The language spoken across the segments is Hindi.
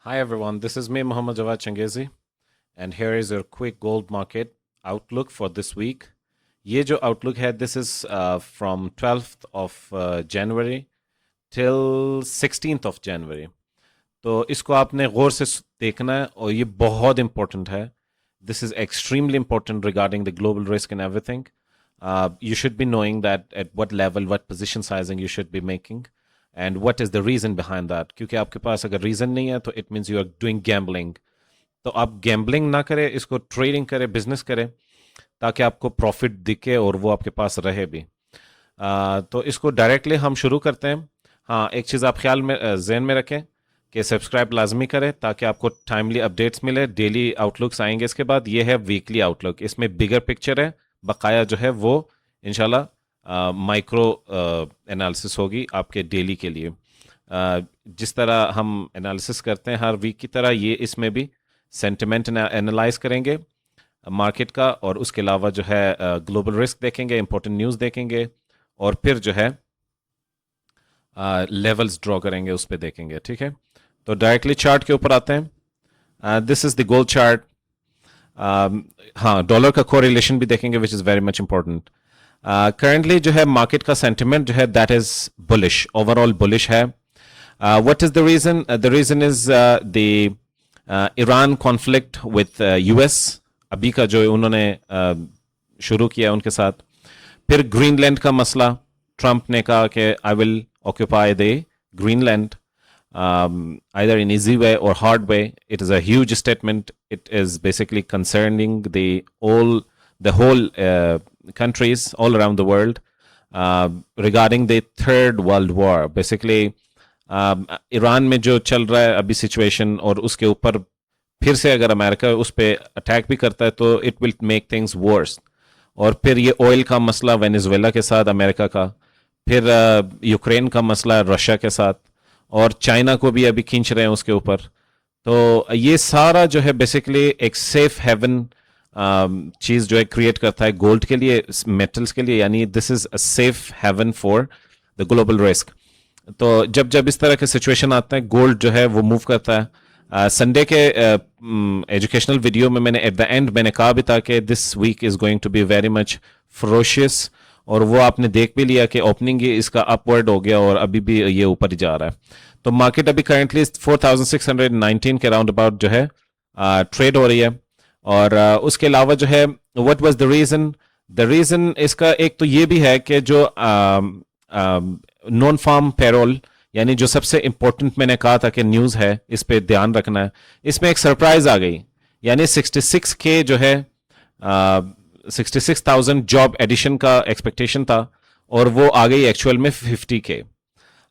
Hi everyone, this is me Muhammad Jawad Changezi and here is your quick gold market outlook for this week. ये जो outlook है this is from 12th of January till 16th of January. तो इसको आपने गौर से देखना है और ये बहुत important है. This is extremely important regarding the global risk and everything. You should be knowing that at what level, what position sizing you should be making. And what is the reason behind that? क्योंकि आपके पास अगर रीजन नहीं है तो it means you are doing gambling. तो आप गैम्बलिंग ना करें, इसको ट्रेडिंग करें, बिजनेस करें, ताकि आपको प्रॉफिट दिखे और वो आपके पास रहे भी. तो इसको डायरेक्टली हम शुरू करते हैं. हाँ, एक चीज़ आप ख्याल में जहन में रखें कि सब्सक्राइब लाजमी करें ताकि आपको टाइमली अपडेट्स मिले. डेली आउटलुक्स आएंगे इसके बाद. ये है वीकली आउटलुक. इसमें बिगर पिक्चर है, बकाया जो है वो इंशाल्लाह माइक्रो एनालिसिस होगी आपके डेली के लिए. जिस तरह हम एनालिसिस करते हैं हर वीक की तरह ये इसमें भी सेंटिमेंट एनालाइज करेंगे मार्केट का, और उसके अलावा जो है ग्लोबल रिस्क देखेंगे, इंपॉर्टेंट न्यूज़ देखेंगे, और फिर जो है लेवल्स ड्रॉ करेंगे, उस पर देखेंगे. ठीक है, तो डायरेक्टली चार्ट के ऊपर आते हैं. This is the gold chart. हाँ, डॉलर का कोरिलेशन भी देखेंगे which is very much important. Currently जो है मार्केट का सेंटिमेंट जो है that is bullish, overall bullish है. What is the reason? The reason is the Iran conflict with US, अभी का जो उन्होंने शुरू किया उनके साथ. फिर ग्रीनलैंड का मसला, ट्रंप ने कहा कि I will occupy the Greenland either in easy way or hard way. It is a huge statement. It is basically concerning the whole countries all around the world regarding the third world war. Basically, Iran में जो चल रहा है अभी सिचुएशन, और उसके ऊपर फिर से अगर अमेरिका उस पर अटैक भी करता है तो it will make things verse. और फिर ये ऑयल का मसला वेनेजुएला के साथ अमेरिका का, फिर यूक्रेन का मसला रशिया के साथ, और चाइना को भी अभी खींच रहे हैं उसके ऊपर. तो ये सारा जो है बेसिकली एक सेफ हेवन चीज़ जो है क्रिएट करता है गोल्ड के लिए, मेटल्स के लिए. यानी this is a safe haven for the global risk. तो जब जब इस तरह के सिचुएशन आते हैं गोल्ड जो है वो मूव करता है. संडे के एजुकेशनल वीडियो में मैंने एट द एंड मैंने कहा भी था कि this week is going to be very much ferocious, और वो आपने देख भी लिया कि ओपनिंग ही इसका अपवर्ड हो गया और अभी भी ये ऊपर ही जा रहा है. तो मार्केट अभी करंटली 4619 के राउंड अबाउट जो है ट्रेड हो रही है. और उसके अलावा जो है what was the reason? The reason इसका एक तो ये भी है कि जो नॉन फार्म पेरोल, यानी जो सबसे इंपॉर्टेंट मैंने कहा था कि न्यूज़ है, इस पे ध्यान रखना है. इसमें एक सरप्राइज आ गई, यानी 66K जो है 66,000 जॉब एडिशन का एक्सपेक्टेशन था, और वो आ गई एक्चुअल में 50K,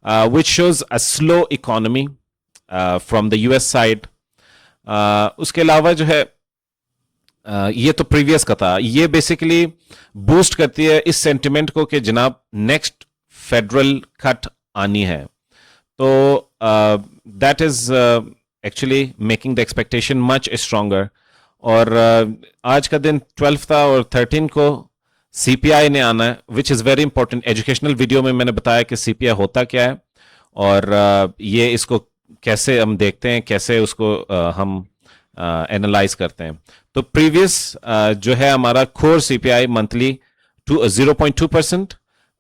which shows a slow economy from the US side. उसके अलावा जो है ये तो प्रीवियस का था. ये बेसिकली बूस्ट करती है इस सेंटिमेंट को कि जनाब नेक्स्ट फेडरल कट आनी है. तो that is actually making the expectation much stronger. और आज का दिन 12 था और 13 को सीपीआई ने आना है, विच is very important. Educational video में मैंने बताया कि सीपीआई होता क्या है और ये इसको कैसे हम देखते हैं, कैसे उसको हम एनालाइज करते हैं. तो प्रीवियस जो है हमारा कोर सीपीआई मंथली 0.2%.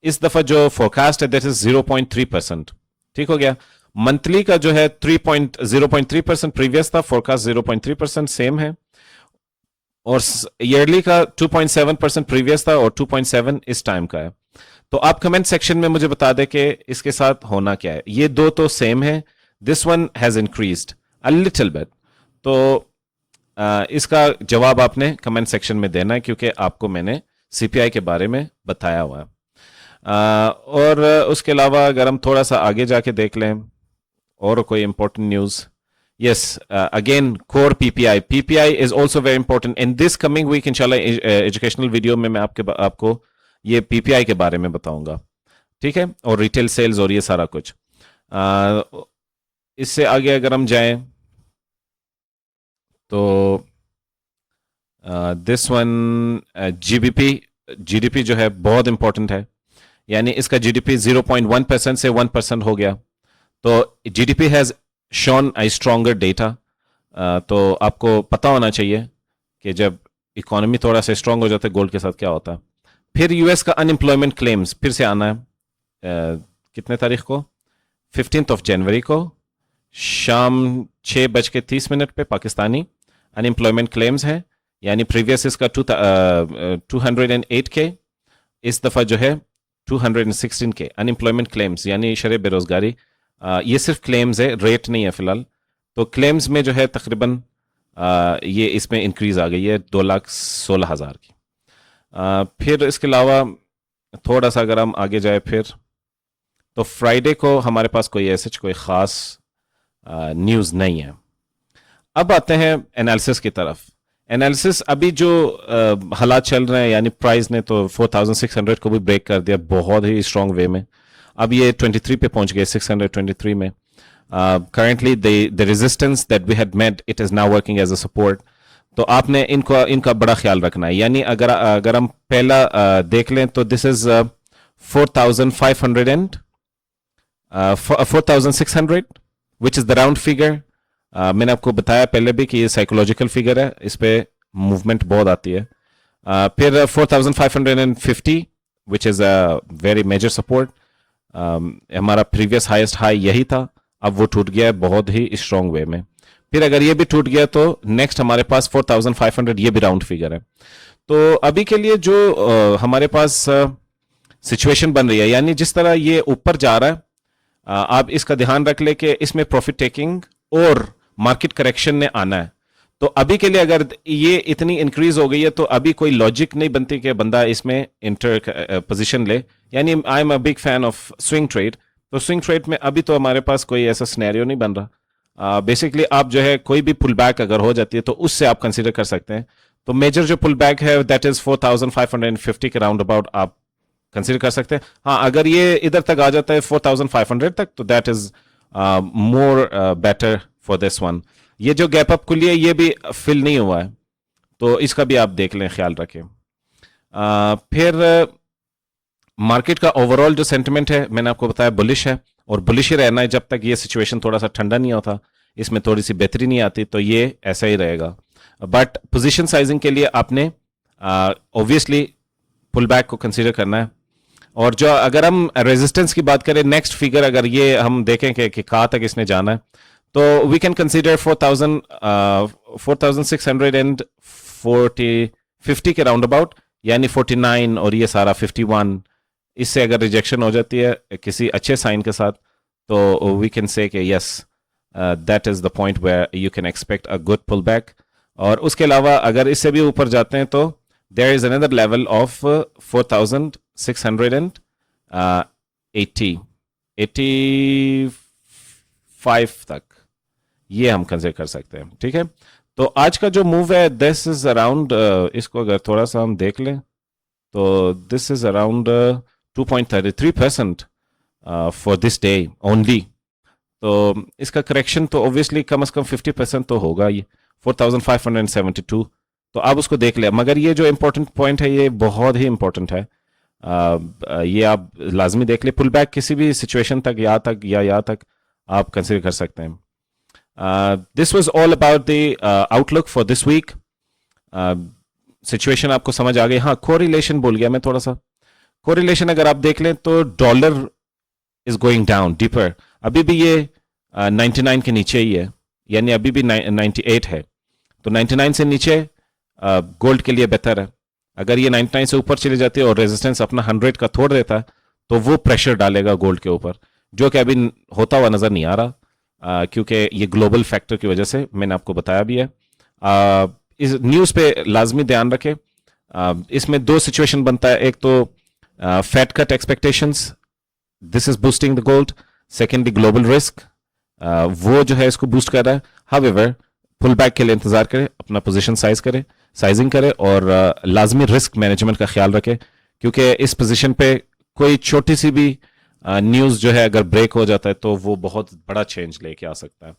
इस दफा जो फोरकास्ट है दैट इज 0.3%. ठीक हो गया. मंथली का जो है 0.3% प्रीवियस था, फोरकास्ट 0.3% सेम है. और ईयरली का 2.7% प्रीवियस था और 2.7 इस टाइम का है. तो आप कमेंट सेक्शन में मुझे बता दें कि इसके साथ होना क्या है. ये दो तो सेम है, this one has increased a little bit. तो इसका जवाब आपने कमेंट सेक्शन में देना है क्योंकि आपको मैंने सीपीआई के बारे में बताया हुआ है. और उसके अलावा अगर हम थोड़ा सा आगे जाके देख लें और कोई important news. Yes, again, core PPI. PPI is also very important. In this coming week, inshallah, educational video में मैं आपको ये PPI के बारे में बताऊंगा. ठीक है, और रिटेल सेल्स और ये सारा कुछ. इससे आगे अगर हम जाएं तो दिस वन जीडीपी जो है बहुत इंपॉर्टेंट है. यानी इसका जीडीपी 0.1% से 1% हो गया. तो GDP has shown I stronger data. तो आपको पता होना चाहिए कि जब इकोनॉमी थोड़ा सा स्ट्रांग हो जाता है गोल्ड के साथ क्या होता है। फिर यूएस का अनएम्प्लॉयमेंट क्लेम्स फिर से आना है, कितने तारीख को, 15 जनवरी को शाम 6:30 पे पाकिस्तानी अनएम्प्लॉयमेंट क्लेम्स है। यानी प्रीवियस इसका 208 के, इस दफ़ा जो है 216 के अनएम्प्लॉयमेंट क्लेम्स, यानी शरह बेरोजगारी। ये सिर्फ क्लेम्स है, रेट नहीं है फिलहाल। तो क्लेम्स में जो है तकरीबन ये इसमें इंक्रीज आ गई है 2,16,000 की। फिर इसके अलावा थोड़ा सा अगर हम आगे जाए फिर, तो फ्राइडे को हमारे पास कोई ऐसे कोई ख़ास न्यूज़ नहीं है। अब आते हैं एनालिसिस की तरफ। एनालिसिस अभी जो हालात चल रहे हैं, यानी प्राइस ने तो 4,600 को भी ब्रेक कर दिया बहुत ही स्ट्रॉन्ग वे में। अब ये 23 पे पहुंच गए, 623 में। currently the resistance that we had met, it is now working as a support. तो आपने इनका बड़ा ख्याल रखना है। यानी अगर हम पहला देख लें तो this is 4,500 and 4,600 which is the round figure. मैंने आपको बताया पहले भी कि ये साइकोलॉजिकल फिगर है, इस पे मूवमेंट बहुत आती है। फिर 4,550 which is a very major support. हमारा प्रीवियस हाईएस्ट हाई यही था, अब वो टूट गया है बहुत ही स्ट्रॉन्ग वे में। फिर अगर ये भी टूट गया तो नेक्स्ट हमारे पास 4,500, ये भी राउंड फिगर है। तो अभी के लिए जो हमारे पास सिचुएशन बन रही है, यानी जिस तरह ये ऊपर जा रहा है, आप इसका ध्यान रख ले कि इसमें प्रॉफिट टेकिंग और मार्केट करेक्शन ने आना है। तो अभी के लिए अगर ये इतनी इंक्रीज हो गई है तो अभी कोई लॉजिक नहीं बनती कि बंदा इसमें इंटर पोजिशन ले। यानी I am a big fan of swing trade. तो स्विंग ट्रेड में अभी तो हमारे पास कोई ऐसा सिनेरियो नहीं बन रहा। बेसिकली आप जो है कोई भी पुल बैक अगर हो जाती है तो उससे आप कंसीडर कर सकते हैं। तो मेजर जो पुल बैक है दैट इज 4,550 के राउंड अबाउट आप कंसीडर कर सकते हैं। हाँ, अगर ये इधर तक आ जाता है 4,500 तक तो that is more better for this one. ये जो गैप अप खुली है ये भी फिल नहीं हुआ है, तो इसका भी आप देख लें, ख्याल रखें। फिर मार्केट का ओवरऑल जो सेंटिमेंट है मैंने आपको बताया बुलिश है, और बुलिश ही रहना है जब तक ये सिचुएशन थोड़ा सा ठंडा नहीं होता, इसमें थोड़ी सी बेहतरी नहीं आती, तो ये ऐसा ही रहेगा। बट पोजीशन साइजिंग के लिए आपने ऑब्वियसली पुल बैक को कंसीडर करना है। और जो अगर हम रेजिस्टेंस की बात करें, नेक्स्ट फिगर अगर ये हम देखें कि कहाँ तक इसने जाना है, तो वी कैन कंसीडर 4,650 के राउंड अबाउट, यानी 49 और ये सारा 51। इससे अगर रिजेक्शन हो जाती है किसी अच्छे साइन के साथ तो वी कैन से कि yes that is the point where you can expect a good pull back. और उसके अलावा अगर इससे भी ऊपर जाते हैं तो there is another level of 4,685 तक, ये हम कंसिडर कर सकते हैं। ठीक है, तो आज का जो मूव है दिस इज अराउंड, इसको अगर थोड़ा सा हम देख लें तो this is around 2.33% for this day only. तो इसका करेक्शन तो ऑब्वियसली कम से कम 50% तो होगा, ये 4,572। तो आप उसको देख लें, मगर ये जो इंपॉर्टेंट पॉइंट है ये बहुत ही इंपॉर्टेंट है, ये आप लाजमी देख ले। पुल बैक किसी भी सिचुएशन तक यहाँ तक आप कंसिडर कर सकते हैं। This was all about the outlook for this week. Situation आपको समझ आ गई। हाँ, कोरिलेशन भूल गया मैं थोड़ा सा। कोरिलेशन अगर आप देख लें तो dollar is going down deeper, अभी भी ये 99 के नीचे ही है, यानी अभी भी 98 है। तो 99 से नीचे गोल्ड के लिए बेहतर है। अगर ये 99 से ऊपर चली जाती है और रेजिस्टेंस अपना 100 का तोड़ देता है तो वो प्रेशर डालेगा गोल्ड के ऊपर, जो कि अभी होता हुआ नजर नहीं आ रहा, क्योंकि ये ग्लोबल फैक्टर की वजह से, मैंने आपको बताया भी है। इस न्यूज़ पे लाजमी ध्यान रखें। इसमें दो सिचुएशन बनता है, एक तो fat cut expectations, this is boosting the gold. Secondly global risk, वो जो है इसको बूस्ट कर रहा है। हाउएवर पुल बैक के लिए इंतजार करें, अपना पोजीशन साइजिंग करे और लाजमी रिस्क मैनेजमेंट का ख्याल रखें, क्योंकि इस पोजीशन पे कोई छोटी सी भी न्यूज़ जो है अगर ब्रेक हो जाता है तो वो बहुत बड़ा चेंज लेके आ सकता है।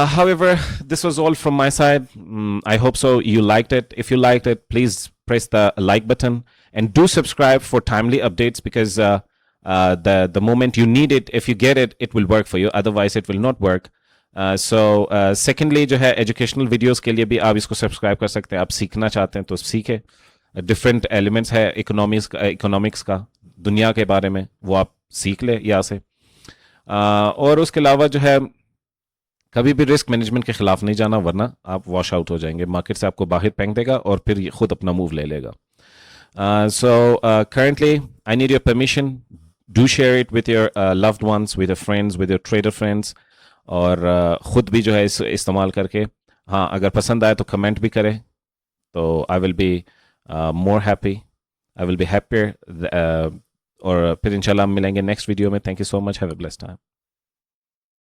However, this was all from my side. I hope so you liked it. If you liked it, please press the like button and do subscribe for timely updates, because the moment you need it, if you get it, it will work for you. Otherwise, it will not work. Secondly, जो है एजुकेशनल वीडियोस के लिए भी आप इसको सब्सक्राइब कर सकते हैं. आप सीखना चाहते हैं तो सीखें. डिफरेंट एलिमेंट्स है इकोनॉमिक्स का, दुनिया के बारे में, वो आप सीख ले यहाँ से. और उसके अलावा जो है कभी भी रिस्क मैनेजमेंट के खिलाफ नहीं जाना, वरना आप वॉश आउट हो जाएंगे. मार्केट से आपको बाहर फेंक देगा और फिर ये खुद अपना मूव ले लेगा. Currently, I need your permission. Do share it with your loved ones, with your friends, with your trader friends. और ख़ुद भी जो है इस्तेमाल करके, हाँ, अगर पसंद आए तो कमेंट भी करें, तो I will be more happy, I will be happier. और फिर इंशाल्लाह मिलेंगे नेक्स्ट वीडियो में. Thank you so much. Have a blessed time.